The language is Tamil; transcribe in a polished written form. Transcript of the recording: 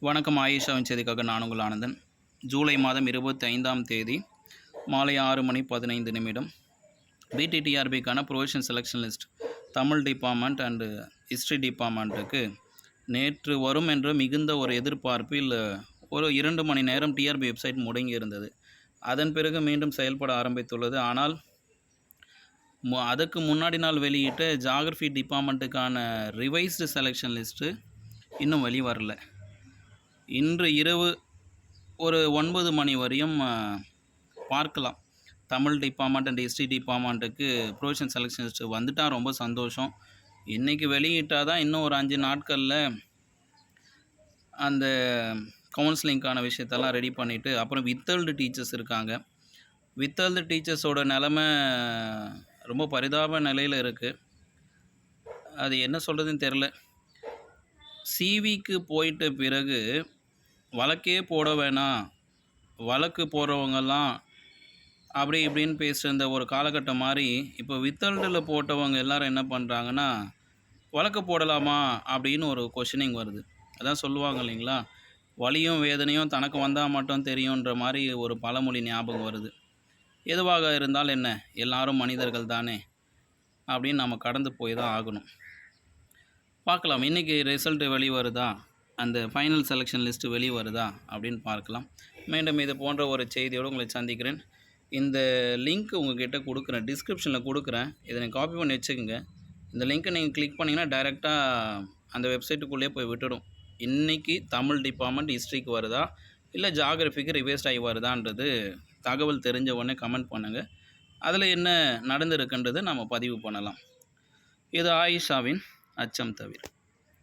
வணக்கம். ஆயிஷாவின் செய்திக்காக நான் உங்கள் ஆனந்தன். ஜூலை மாதம் 25ஆம் தேதி மாலை 6:15 பிடிடிஆர்பிக்கான provision selection list Tamil department and history டிபார்ட்மெண்ட்டுக்கு நேற்று வரும் என்ற மிகுந்த ஒரு எதிர்பார்ப்பில் ஒரு 2 மணி நேரம் டிஆர்பி வெப்சைட் முடங்கி இருந்தது. அதன் பிறகு மீண்டும் செயல்பட ஆரம்பித்துள்ளது. ஆனால் அதுக்கு முன்னாடி நாள் வெளியிட்ட ஜாகிரஃபி டிபார்ட்மெண்ட்டுக்கான ரிவைஸ்டு செலெக்ஷன் லிஸ்ட்டு இன்னும் வெளிவரல. இன்று இரவு ஒரு 9 மணி வரையும் பார்க்கலாம். தமிழ் டிபார்ட்மெண்ட் அண்ட் ஹிஸ்ட்ரி டிபார்ட்மெண்ட்டுக்கு ப்ரொவிஷன் செலெக்ஷன் லிஸ்ட்டு வந்துட்டால் ரொம்ப சந்தோஷம். இன்றைக்கி வெளியிட்டால் தான் இன்னும் ஒரு 5 நாட்களில் அந்த கவுன்சிலிங்க்கான விஷயத்தெல்லாம் ரெடி பண்ணிவிட்டு அப்புறம் வித்தல்டு டீச்சர்ஸ் இருக்காங்க. வித்தல்டு டீச்சர்ஸோட நிலமை ரொம்ப பரிதாப நிலையில் இருக்குது. அது என்ன சொல்கிறதுன்னு தெரில. சிவிக்கு போயிட்ட பிறகு வழக்கே போட வேணாம், வழக்கு போடுறவங்கெல்லாம் அப்படி இப்படின்னு பேசுகிற ஒரு காலகட்டம் மாதிரி இப்போ வித்தல்டில் போட்டவங்க எல்லோரும் என்ன பண்ணுறாங்கன்னா, வழக்கு போடலாமா அப்படின்னு ஒரு கொஷினிங் வருது. அதான் சொல்லுவாங்க இல்லைங்களா, வலியும் வேதனையும் தனக்கு வந்தால் மட்டும் தெரியுன்ற மாதிரி ஒரு பழமொழி ஞாபகம் வருது. எதுவாக இருந்தால் என்ன, எல்லாரும் மனிதர்கள் தானே அப்படின்னு நம்ம கடந்து போய் தான் ஆகணும். பார்க்கலாம், இன்றைக்கி ரிசல்ட்டு வெளிவருதா, அந்த ஃபைனல் செலெக்ஷன் லிஸ்ட்டு வெளிவருதா அப்படின்னு பார்க்கலாம். மீண்டும் இது போன்ற ஒரு செய்தியோடு உங்களை சந்திக்கிறேன். இந்த லிங்க் உங்கள்கிட்ட கொடுக்குறேன், டிஸ்கிரிப்ஷனில் கொடுக்குறேன். இதை நீங்கள் காப்பி பண்ணி வச்சுக்கோங்க. இந்த லிங்க்கை நீங்கள் கிளிக் பண்ணிங்கன்னா டைரெக்டாக அந்த வெப்சைட்டுக்குள்ளேயே போய் விட்டுடும். இன்றைக்கி தமிழ் டிபார்ட்மெண்ட் ஹிஸ்ட்ரிக்கு வருதா இல்லை ஜாகிரஃபிக்கு ரிவைஸ்ட் ஆகி வருதான்றது தகவல் தெரிஞ்ச உடனே கமெண்ட் பண்ணுங்கள். அதில் என்ன நடந்திருக்குன்றதை நம்ம பதிவு பண்ணலாம். இது ஆயிஷாவின் அச்சம் தவிர.